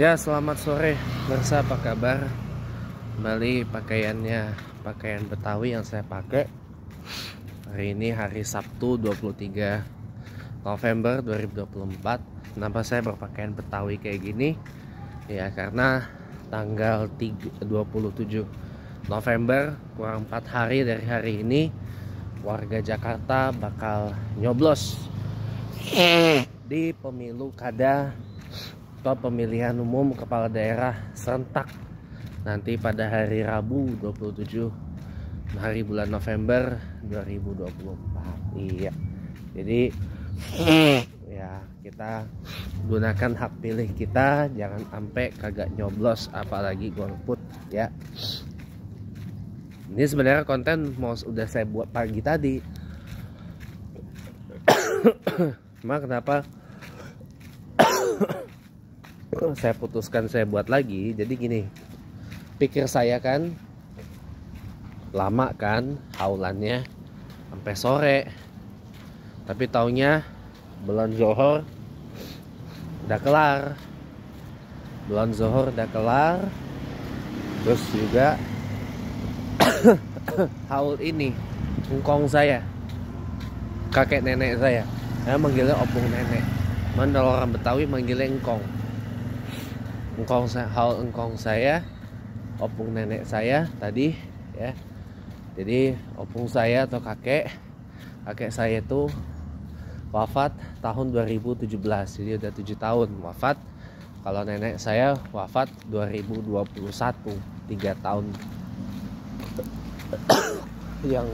Ya, selamat sore Mersa, apa kabar? Kembali pakaian Betawi yang saya pakai. Hari ini hari Sabtu 23 November 2024. Kenapa saya berpakaian Betawi kayak gini? Ya, karena tanggal 27 November, kurang 4 hari dari hari ini, warga Jakarta bakal nyoblos di pemilu kada atau pemilihan umum kepala daerah serentak nanti pada hari Rabu 27 hari bulan November 2024. Iya. Jadi ya, kita gunakan hak pilih kita, jangan sampai kagak nyoblos apalagi golput ya. Ini sebenarnya konten mau udah saya buat pagi tadi. Cuma kenapa saya putuskan saya buat lagi? Jadi gini, pikir saya kan lama kan haulannya sampai sore, tapi taunya belum zohor udah kelar, terus juga haul ini engkong saya, kakek nenek saya manggilnya opung nenek. Mana orang Betawi manggilnya engkong. Haul engkong saya, opung nenek saya tadi ya. Jadi opung saya atau kakek saya itu wafat tahun 2017. Jadi udah 7 tahun wafat. Kalau nenek saya wafat 2021, 3 tahun yang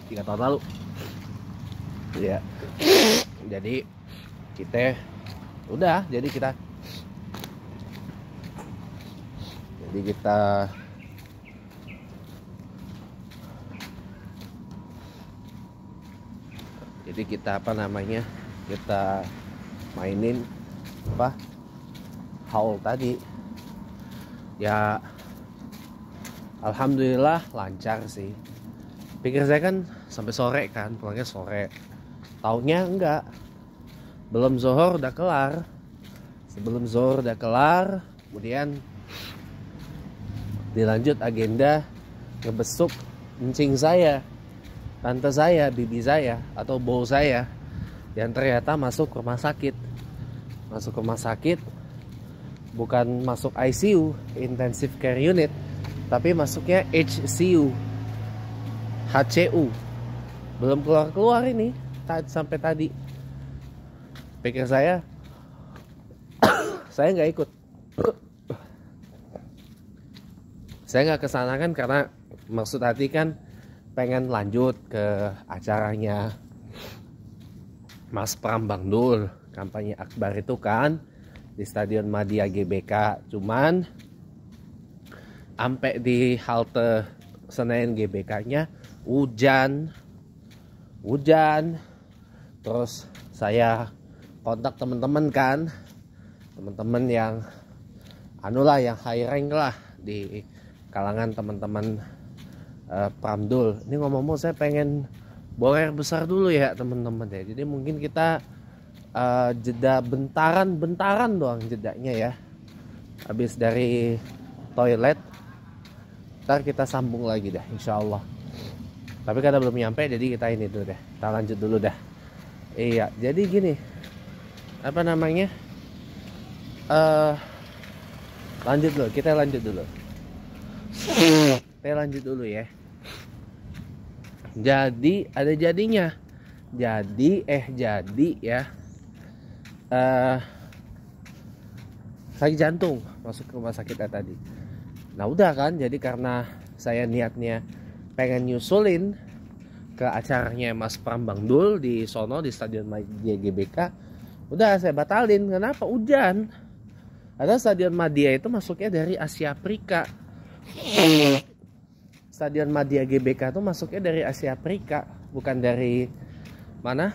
3 tahun lalu ya. Jadi kita udah, jadi kita apa namanya, kita mainin apa haul tadi ya. Alhamdulillah lancar sih. Pikir saya kan sampai sore kan, pulangnya sore. Taunya enggak, belum zohor udah kelar. Sebelum zohor udah kelar, kemudian dilanjut agenda ngebesuk encing saya, tante saya, bibi saya, atau bau saya, yang ternyata masuk rumah sakit. Bukan masuk ICU, intensive care unit, tapi masuknya HCU, belum keluar ini sampai tadi. Pikir saya nggak ikut. Saya nggak kesana kan karena maksud hati kan pengen lanjut ke acaranya Mas Pram Bang Dul, kampanye akbar itu kan di Stadion Madia GBK. Cuman sampai di halte Senayan GBK-nya hujan. Terus saya kontak teman-teman kan, teman-teman yang yang high rank lah di kalangan teman-teman Pramdul. Ini ngomong-ngomong saya pengen borer besar dulu ya teman-teman ya. Jadi mungkin kita jeda bentaran doang jedanya ya. Habis dari toilet ntar kita sambung lagi dah insyaallah. Tapi karena belum nyampe jadi kita ini dulu deh, kita lanjut dulu dah. Iya, jadi gini, apa namanya, kita lanjut dulu ya. Jadi ada jadinya. Jadi ya, sakit jantung masuk ke rumah sakit tadi. Nah udah kan, jadi karena saya niatnya pengen nyusulin ke acaranya Mas Pram Bang Dul di sono di Stadion Madia GBK, udah saya batalin. Kenapa? Hujan. Ada Stadion Madia itu masuknya dari Asia Afrika. Stadion Madia GBK itu masuknya dari Asia Afrika, bukan dari mana?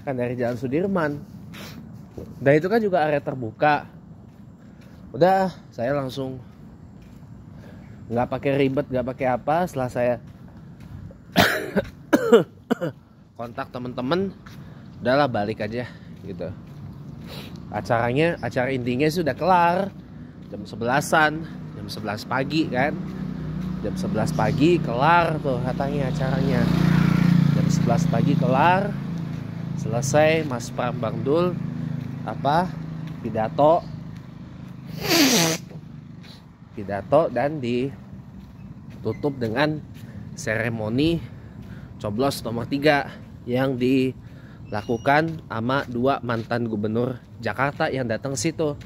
Kan dari Jalan Sudirman. Dan itu kan juga area terbuka. Udah, saya langsung nggak pakai ribet, nggak pakai apa. Setelah saya kontak temen-temen, udahlah balik aja gitu. Acara intinya sudah kelar jam 11-an, jam 11 pagi kan. Jam 11 pagi kelar tuh katanya acaranya. Jam 11 pagi kelar, selesai Mas Pram Bang Dul pidato dan ditutup dengan seremoni coblos nomor 3 yang dilakukan sama 2 mantan gubernur Jakarta yang datang situ.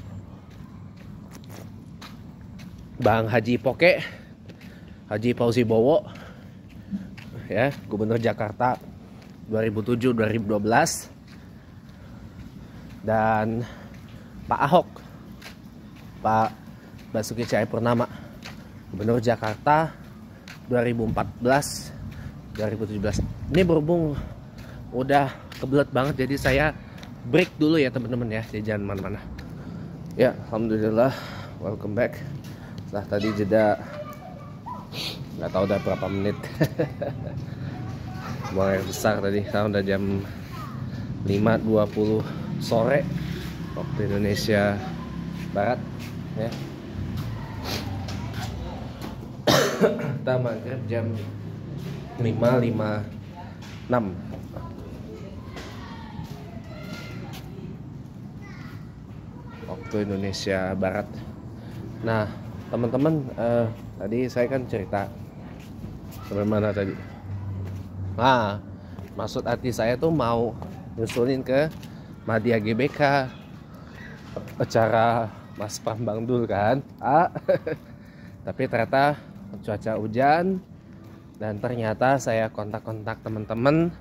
Bang Haji Poke, Haji Fauzi Bowo ya, gubernur Jakarta 2007-2012, dan Pak Ahok, Pak Basuki Cahayapurnama, gubernur Jakarta 2014-2017. Ini berhubung udah kebelet banget, jadi saya break dulu ya teman-teman ya, jadi jangan mana-mana. Ya, alhamdulillah, welcome back. Setelah tadi jeda nggak tahu udah berapa menit. Buang air besar tadi, sekarang udah jam 5.20 sore waktu Indonesia Barat ya. Kita maghrib jam 5.56 waktu Indonesia Barat. Nah teman-teman, tadi saya kan cerita bagaimana tadi. Nah, maksud hati saya tuh mau nyusulin ke Madya GBK acara Mas Pram Bang Dul kan. Tapi ternyata cuaca hujan, dan ternyata saya kontak-kontak teman-teman,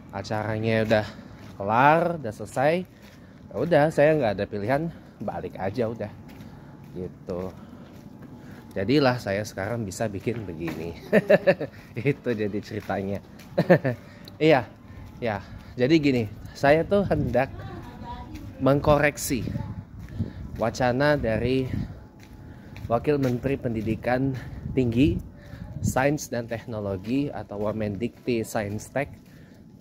acaranya udah kelar, udah selesai. Udah, saya nggak ada pilihan, balik aja udah gitu. Jadilah saya sekarang bisa bikin begini. Itu jadi ceritanya. Iya, ya. Jadi gini, saya tuh hendak mengkoreksi wacana dari Wakil Menteri Pendidikan Tinggi, Sains dan Teknologi atau Wamendikti Saintek,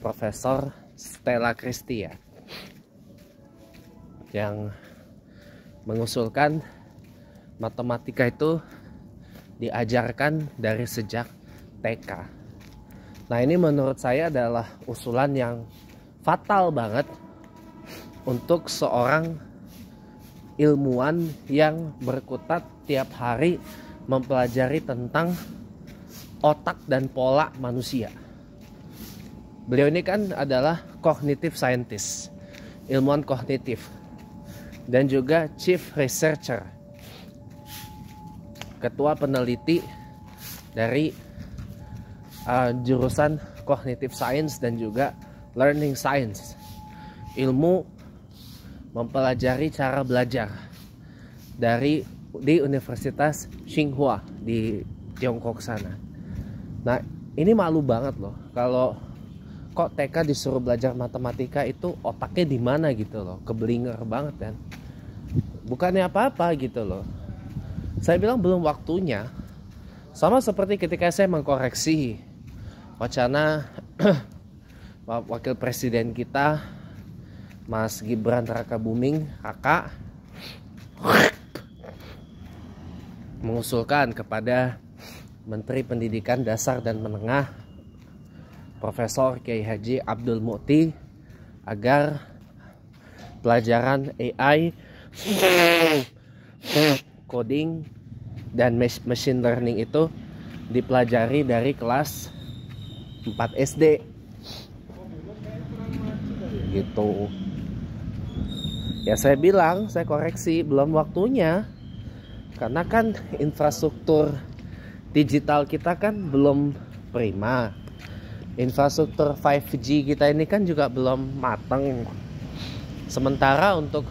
Profesor Stella Cristia, yang mengusulkan matematika itu diajarkan dari sejak TK. Nah, ini menurut saya adalah usulan yang fatal banget untuk seorang ilmuwan yang berkutat tiap hari mempelajari tentang otak dan pola manusia. Beliau ini kan adalah cognitive scientist, ilmuwan kognitif, dan juga chief researcher, ketua peneliti dari jurusan cognitive science dan juga learning science, ilmu mempelajari cara belajar di Universitas Tsinghua di Tiongkok sana. Nah, ini malu banget loh kalau kok TK disuruh belajar matematika, itu otaknya di mana gitu loh, keblinger banget kan. Bukannya apa-apa gitu loh. Saya bilang belum waktunya. Sama seperti ketika saya mengkoreksi wacana Wakil Presiden kita Mas Gibran Rakabuming kakak mengusulkan kepada Menteri Pendidikan Dasar dan Menengah Profesor Kiai Haji Abdul Mukti agar pelajaran AI, coding dan machine learning itu dipelajari dari kelas 4 SD gitu. Ya saya bilang, saya koreksi, belum waktunya. Karena kan infrastruktur digital kita kan belum prima. Infrastruktur 5G kita ini kan juga belum matang. Sementara untuk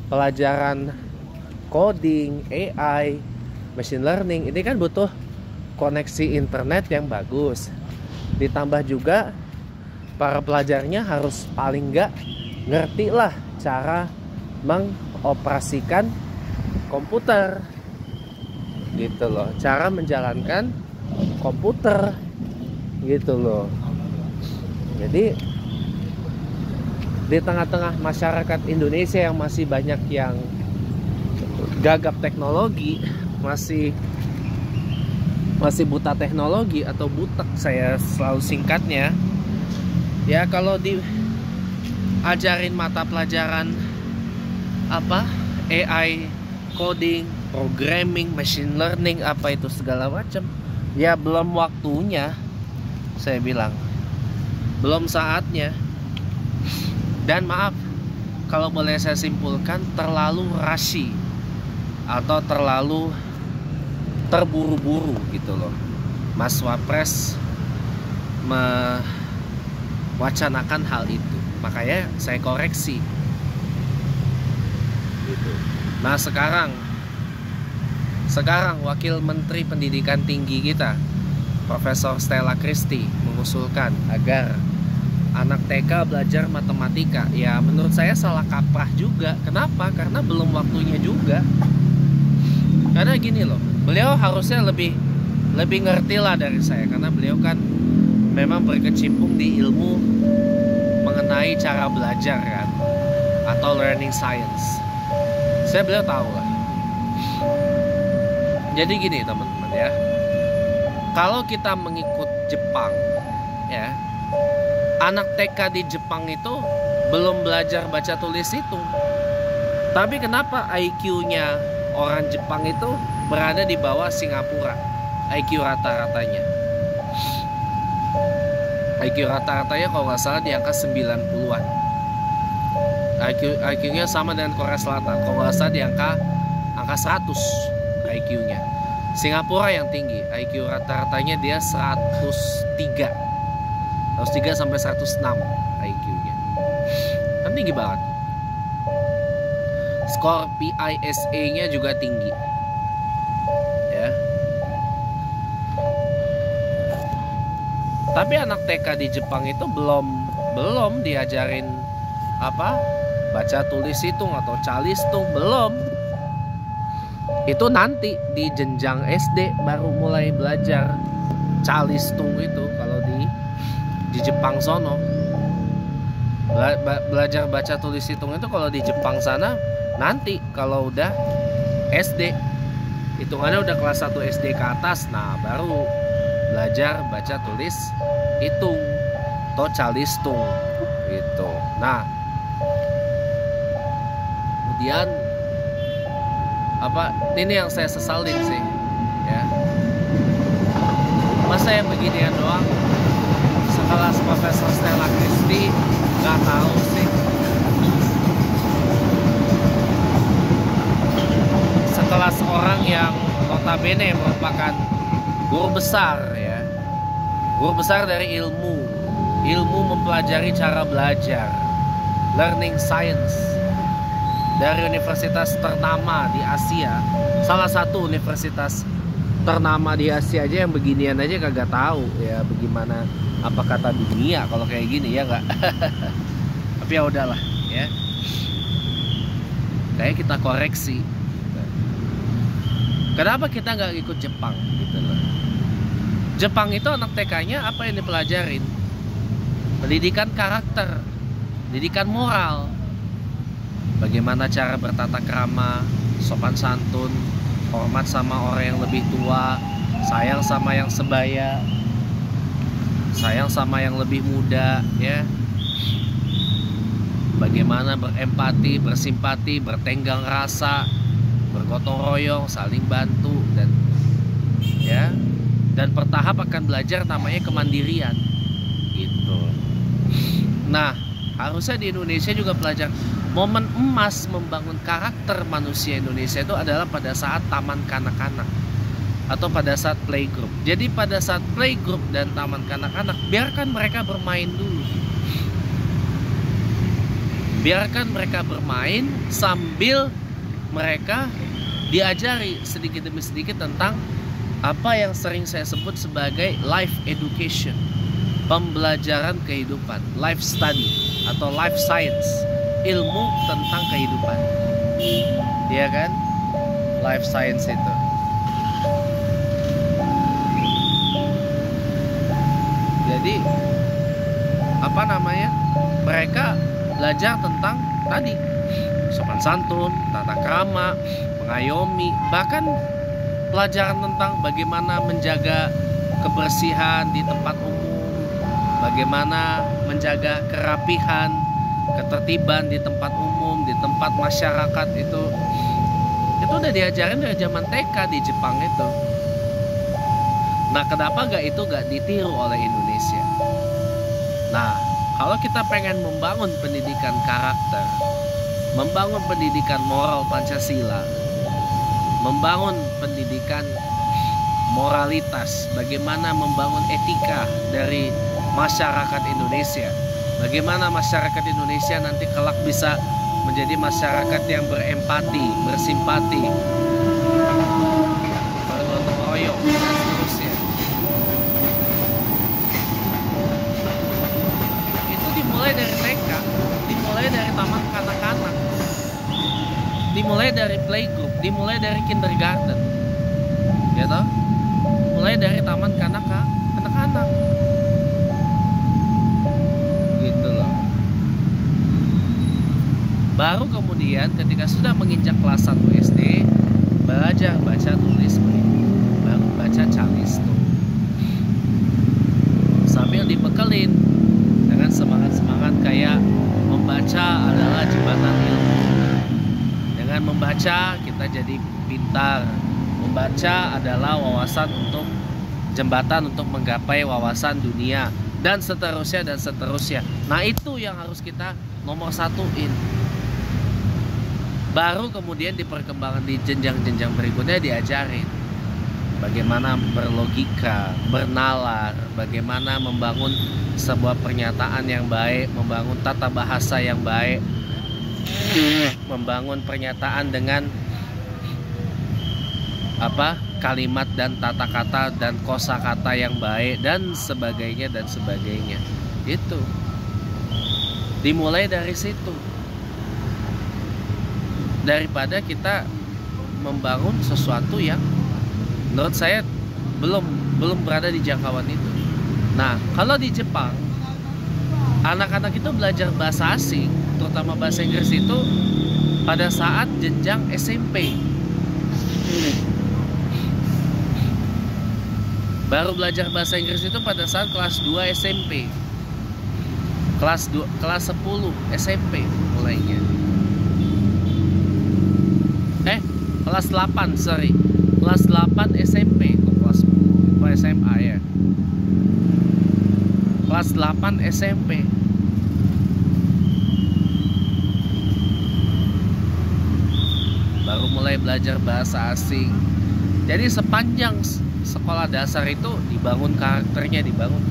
pelajaran coding, AI, machine learning ini kan butuh koneksi internet yang bagus. Ditambah juga para pelajarnya harus paling enggak ngerti lah cara mengoperasikan komputer. gitu loh, cara menjalankan komputer gitu loh. Jadi di tengah-tengah masyarakat Indonesia yang masih banyak yang gagap teknologi, masih buta teknologi atau butek, saya selalu singkatnya ya. Kalau diajarin mata pelajaran apa AI, coding, programming, machine learning, apa itu segala macam, ya belum waktunya, saya bilang belum saatnya. Dan maaf kalau boleh saya simpulkan, terlalu rashi atau terlalu terburu-buru gitu loh Mas Wapres mewacanakan hal itu. Makanya saya koreksi gitu. Nah sekarang Wakil Menteri Pendidikan Tinggi kita Profesor Stella Christy mengusulkan agar anak TK belajar matematika. Ya menurut saya salah kaprah juga. Kenapa? Karena belum waktunya juga. Karena gini loh, beliau harusnya lebih ngerti lah dari saya, karena beliau kan memang berkecimpung di ilmu mengenai cara belajar kan, atau learning science. Beliau tahu lah. Jadi gini teman-teman ya, kalau kita mengikut Jepang ya, anak TK di Jepang itu belum belajar baca tulis hitung. Tapi kenapa IQ-nya orang Jepang itu berada di bawah Singapura? IQ rata-ratanya kalau nggak salah di angka 90-an. IQ-nya sama dengan Korea Selatan, kalau nggak salah di angka 100 IQ-nya. Singapura yang tinggi, IQ rata-ratanya dia 103 sampai 106 IQ-nya. Kan tinggi banget. Skor PISA-nya juga tinggi. Ya. Tapi anak TK di Jepang itu belum diajarin apa? Baca tulis hitung atau calistung, belum. Itu nanti di jenjang SD baru mulai belajar calistung itu kalau di Jepang sono. Belajar baca tulis hitung itu kalau di Jepang sana nanti kalau udah SD, hitungannya udah kelas 1 SD ke atas, nah baru belajar baca tulis hitung atau calistung gitu. Nah kemudian apa, ini yang saya sesalin sih ya, masa yang beginian doang sekelas Profesor Stella Christy nggak tahu sih. Sekelas orang yang notabene merupakan guru besar ya, guru besar dari ilmu mempelajari cara belajar, learning science, dari universitas ternama di Asia, salah satu universitas ternama di Asia aja yang beginian aja kagak tahu ya bagaimana apa kata dunia kalau kayak gini ya nggak. Tapi ya udahlah ya, kayak kita koreksi. Kenapa kita nggak ikut Jepang gitu loh? Jepang itu anak TK-nya apa yang dipelajarin? Pendidikan karakter, pendidikan moral, bagaimana cara bertata krama, sopan santun, hormat sama orang yang lebih tua, sayang sama yang sebaya, sayang sama yang lebih muda ya. Bagaimana berempati, bersimpati, bertenggang rasa, bergotong royong, saling bantu, dan ya, dan bertahap akan belajar namanya kemandirian gitu. Nah harusnya di Indonesia juga belajar. Momen emas membangun karakter manusia Indonesia itu adalah pada saat taman kanak-kanak atau pada saat playgroup. Jadi pada saat playgroup dan taman kanak-kanak, biarkan mereka bermain dulu. Biarkan mereka bermain sambil mereka diajari sedikit demi sedikit tentang apa yang sering saya sebut sebagai life education, pembelajaran kehidupan, life study atau life science, ilmu tentang kehidupan. Iya kan? Life science itu. apa namanya, mereka belajar tentang tadi sopan santun, tata krama, mengayomi, bahkan pelajaran tentang bagaimana menjaga kebersihan di tempat umum, bagaimana menjaga kerapihan, ketertiban di tempat umum, di tempat masyarakat. Itu udah diajarin dari zaman TK di Jepang itu. Nah, kenapa itu gak ditiru oleh Indonesia? Nah, kalau kita pengen membangun pendidikan karakter, membangun pendidikan moral Pancasila, membangun pendidikan moralitas, bagaimana membangun etika dari masyarakat Indonesia, bagaimana masyarakat Indonesia nanti kelak bisa menjadi masyarakat yang berempati, bersimpati, bergotong royong, dan seterusnya. Itu dimulai dari TK, dimulai dari taman kanak-kanak, dimulai dari playgroup, dimulai dari kindergarten, gitu, mulai dari taman kanak-kanak, gitu loh. Baru kemudian ketika sudah menginjak kelas 1 SD, belajar baca tulis, baru baca calisto, sambil dibekelin dengan semangat-semangat kayak membaca adalah jembatan ilmu. Dengan membaca kita jadi pintar. Membaca adalah wawasan untuk jembatan untuk menggapai wawasan dunia, dan seterusnya dan seterusnya. Nah, itu yang harus kita nomor satuin. Baru kemudian di perkembangan di jenjang-jenjang berikutnya diajarin bagaimana berlogika, bernalar, bagaimana membangun sebuah pernyataan yang baik, membangun tata bahasa yang baik, membangun pernyataan dengan kalimat dan tata kata dan kosakata yang baik, dan sebagainya dan sebagainya. Itu dimulai dari situ, daripada kita membangun sesuatu yang menurut saya belum berada di jangkauan itu. Nah, kalau di Jepang anak-anak itu belajar bahasa asing, terutama bahasa Inggris itu pada saat jenjang SMP. Baru belajar bahasa Inggris itu pada saat kelas 2 SMP. Kelas 10 SMP mulainya. Kelas 8, sorry. Kelas 8 SMP ke kelas 10 ke SMA ya. Kelas 8 SMP. Baru mulai belajar bahasa asing. Jadi sepanjang sekolah dasar itu dibangun karakternya, dibangun.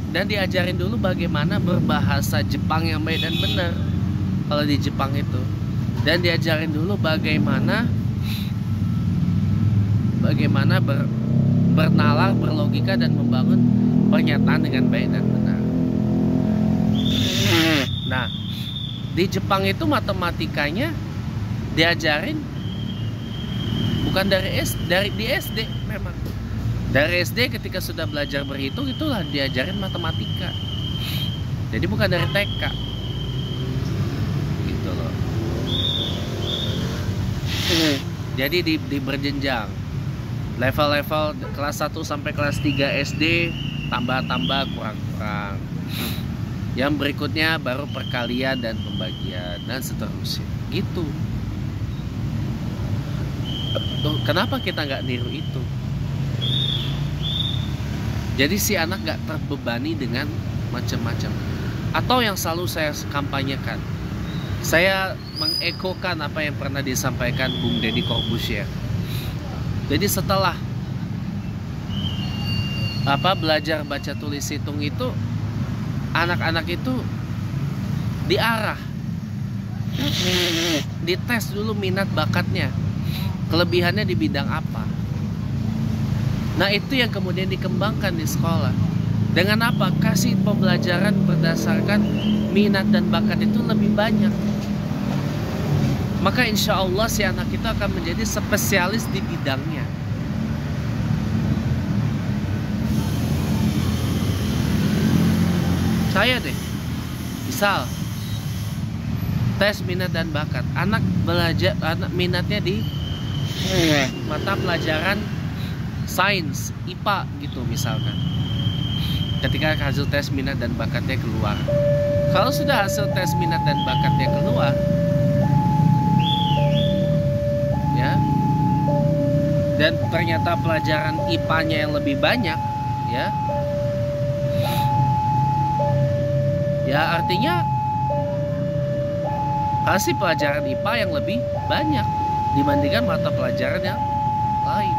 Dan diajarin dulu bagaimana berbahasa Jepang yang baik dan benar kalau di Jepang itu. Dan diajarin dulu bagaimana bernalar, berlogika, dan membangun pernyataan dengan baik dan benar. Nah, di Jepang itu matematikanya diajarin bukan di SD memang. Dari SD ketika sudah belajar berhitung itulah diajarin matematika. Jadi bukan dari TK. Gitu loh. Jadi di berjenjang. Level-level kelas 1 sampai kelas 3 SD tambah-tambah kurang-kurang. Yang berikutnya baru perkalian dan pembagian dan seterusnya. Gitu. Kenapa kita nggak niru itu? Jadi si anak nggak terbebani dengan macam-macam. Atau yang selalu saya kampanyekan, saya mengekokan apa yang pernah disampaikan Bung Deddy Corbusier. Jadi setelah belajar baca tulis hitung itu, anak-anak itu diarah, dites dulu minat bakatnya, kelebihannya di bidang apa. Nah, itu yang kemudian dikembangkan di sekolah. Dengan apa? Kasih pembelajaran berdasarkan minat dan bakat itu lebih banyak. Maka insya Allah si anak itu akan menjadi spesialis di bidangnya. saya deh, misal tes minat dan bakat, anak minatnya di mata pelajaran sains, IPA gitu misalkan. Ketika hasil tes minat dan bakatnya keluar, kalau sudah hasil tes minat dan bakatnya keluar, ya, dan ternyata pelajaran IPA-nya yang lebih banyak, ya artinya kasih pelajaran IPA yang lebih banyak dibandingkan mata pelajaran yang lain.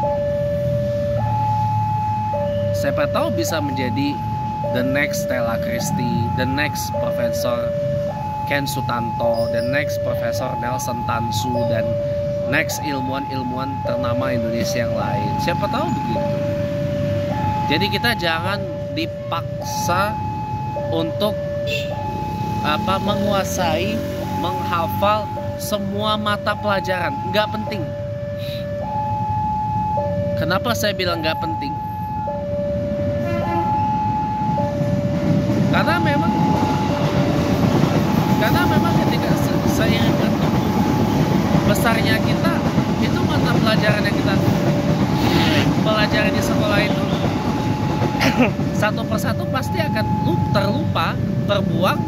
Siapa tahu bisa menjadi the next Stella Christie, the next Profesor Ken Sutanto, the next Profesor Nelson Tansu, dan next ilmuwan-ilmuwan ternama Indonesia yang lain. Siapa tahu begitu. Jadi kita jangan dipaksa untuk menguasai, menghafal semua mata pelajaran. Nggak penting. Kenapa saya bilang nggak penting? Karena memang ketika saya bertumbuh besarnya kita, itu mata pelajaran yang kita pelajari di sekolah itu satu persatu pasti akan terlupa, terbuang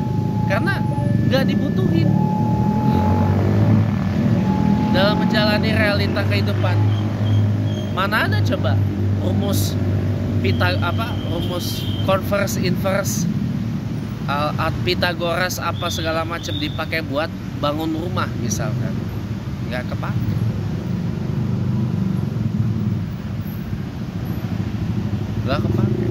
karena nggak dibutuhin dalam menjalani realita kehidupan. Mana ada coba rumus rumus converse inverse, Pythagoras apa segala macam dipakai buat bangun rumah misalkan, nggak kepake. Nggak kepake.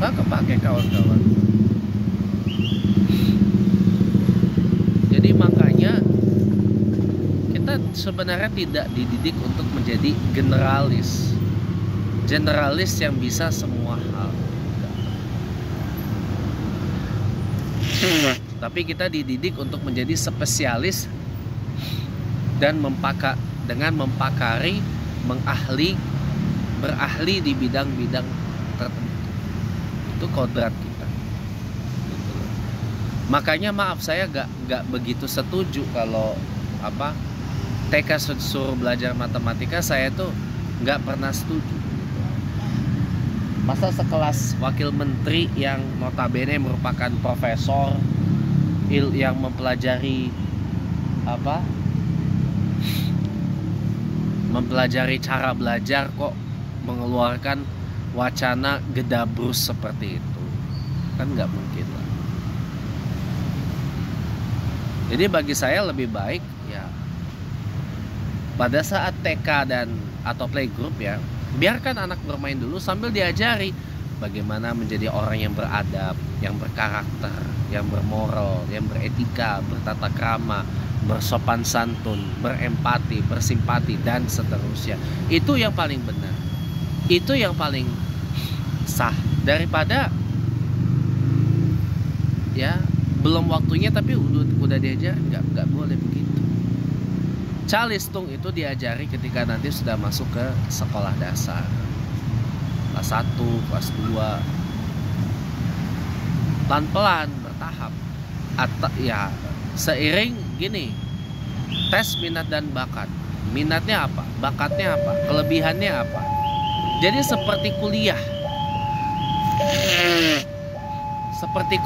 Nggak kepake kawan-kawan. Jadi makanya kita sebenarnya tidak dididik untuk menjadi generalis yang bisa semua hal. Tapi kita dididik untuk menjadi spesialis dan mempakari, berahli di bidang-bidang tertentu. Itu kodrat kita. Makanya maaf, saya gak begitu setuju kalau TK suruh belajar matematika. Saya tuh gak pernah setuju. Masa sekelas wakil menteri yang notabene merupakan profesor yang mempelajari cara belajar kok mengeluarkan wacana gedabrus seperti itu? Kan nggak mungkin lah. Jadi bagi saya lebih baik ya pada saat TK atau playgroup ya, biarkan anak bermain dulu sambil diajari bagaimana menjadi orang yang beradab, yang berkarakter, yang bermoral, yang beretika, bertata krama, bersopan santun, berempati, bersimpati, dan seterusnya. Itu yang paling benar. Itu yang paling sah daripada ya belum waktunya tapi udah diajar. Nggak boleh begitu. Calistung itu diajari ketika nanti sudah masuk ke sekolah dasar, kelas 1, kelas 2, pelan-pelan, bertahap. Ya seiring gini, tes minat dan bakat. Minatnya apa? Bakatnya apa? Kelebihannya apa? Jadi seperti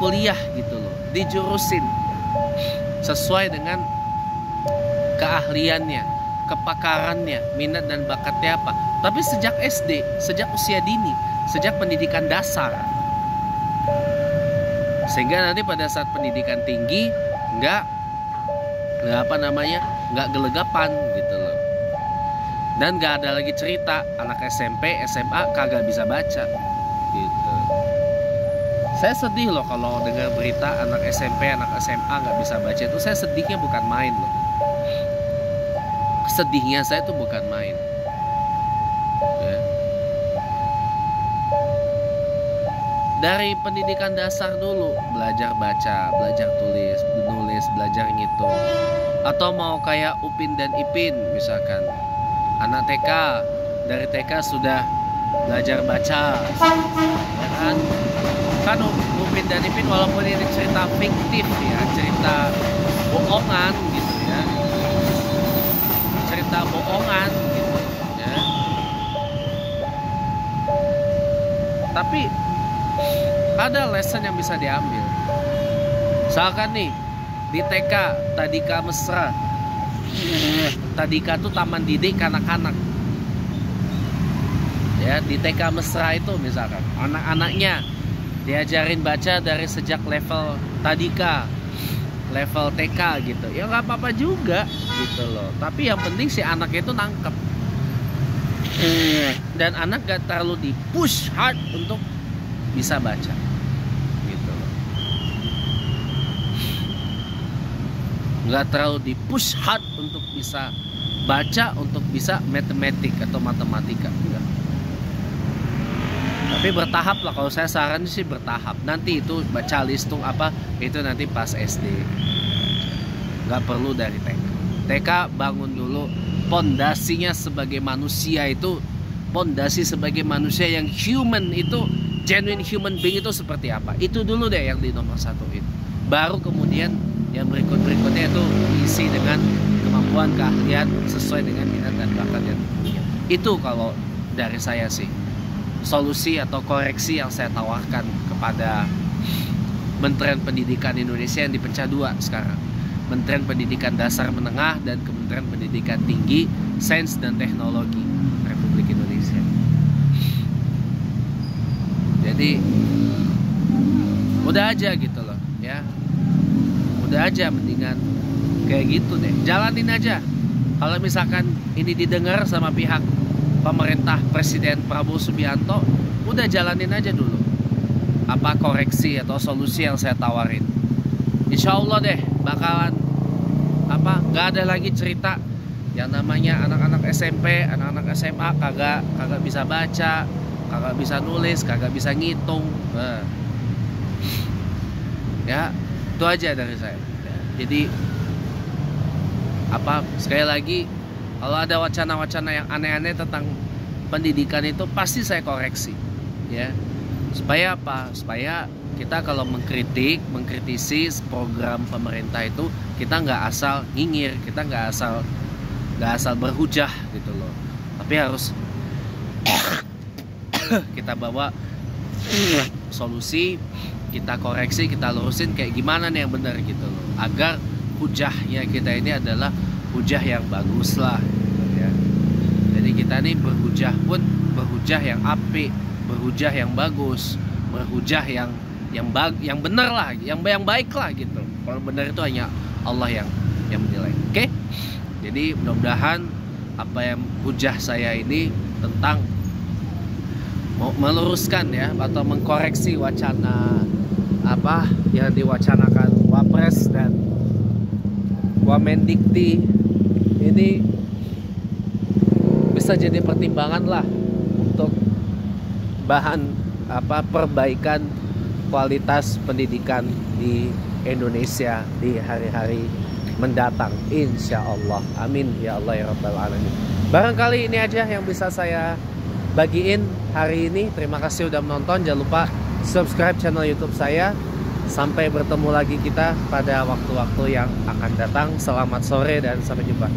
kuliah gitu loh, dijurusin sesuai dengan keahliannya, kepakarannya, minat dan bakatnya apa. Tapi sejak SD, sejak usia dini, sejak pendidikan dasar, sehingga nanti pada saat pendidikan tinggi nggak gelegapan gitu loh. Dan nggak ada lagi cerita anak SMP, SMA kagak bisa baca gitu. Saya sedih loh kalau dengar berita anak SMP, anak SMA nggak bisa baca. Itu saya sedihnya bukan main loh. Sedihnya saya tuh bukan main ya. Dari pendidikan dasar dulu, belajar baca, belajar tulis, menulis, belajar ngitung. Atau mau kayak Upin dan Ipin misalkan, anak TK, dari TK sudah belajar baca, ya kan? Kan Upin dan Ipin walaupun ini cerita fiktif ya, cerita bohongan gitu ya, cerita bohongan gitu ya, tapi ada lesson yang bisa diambil. Misalkan nih di TK Tadika Mesra, Tadika tuh taman didik anak-anak ya, di TK Mesra itu misalkan anak-anaknya diajarin baca dari sejak level Tadika, level TK gitu ya, nggak apa-apa juga gitu loh, tapi yang penting si anak itu nangkep dan anak gak terlalu di push hard untuk bisa baca gitu loh, nggak terlalu di push hard untuk bisa baca, untuk bisa matematik atau matematika, enggak. Tapi bertahap lah, kalau saya saran sih bertahap. Nanti itu baca listung apa itu nanti pas SD, nggak perlu dari TK. TK bangun dulu pondasinya sebagai manusia, itu pondasi sebagai manusia yang human, itu genuine human being itu seperti apa, itu dulu deh yang di nomor satu itu. Baru kemudian yang berikutnya itu diisi dengan kemampuan, keahlian sesuai dengan minat dan bakat yang dimiliki. Itu kalau dari saya sih solusi atau koreksi yang saya tawarkan kepada Kementerian Pendidikan Indonesia yang dipecah dua sekarang, Kementerian Pendidikan Dasar Menengah dan Kementerian Pendidikan Tinggi Sains dan Teknologi Republik Indonesia. Jadi udah aja gitu loh ya, udah aja mendingan kayak gitu deh, jalanin aja. Kalau misalkan ini didengar sama pihak pemerintah Presiden Prabowo Subianto, udah jalanin aja dulu apa koreksi atau solusi yang saya tawarin. Insya Allah deh bakalan apa, nggak ada lagi cerita yang namanya anak-anak SMP, anak-anak SMA kagak bisa baca, kagak bisa nulis, kagak bisa ngitung. Nah, ya itu aja dari saya. Jadi apa, sekali lagi, kalau ada wacana-wacana yang aneh-aneh tentang pendidikan itu pasti saya koreksi ya. Supaya apa? Supaya kita kalau mengkritisi program pemerintah itu, kita nggak asal nyinyir, kita nggak asal berhujah gitu loh. Tapi harus kita bawa solusi, kita koreksi, kita lurusin kayak gimana nih yang benar gitu loh. Agar hujahnya kita ini adalah hujah yang bagus lah ya. Jadi kita nih berhujah pun berhujah yang apik, berhujah yang bagus, berhujah yang benar lah, yang baik lah gitu. Kalau benar itu hanya Allah yang menilai. Oke? Jadi mudah-mudahan apa yang hujah saya ini tentang meluruskan ya atau mengkoreksi wacana apa yang diwacanakan Wapres dan Wamendikti ini bisa jadi pertimbangan lah untuk bahan apa perbaikan kualitas pendidikan di Indonesia di hari-hari mendatang, insya Allah. Amin ya Allah ya Rabbal Alamin. Barangkali ini aja yang bisa saya bagiin hari ini. Terima kasih udah menonton. Jangan lupa subscribe channel YouTube saya. Sampai bertemu lagi kita pada waktu-waktu yang akan datang. Selamat sore dan sampai jumpa.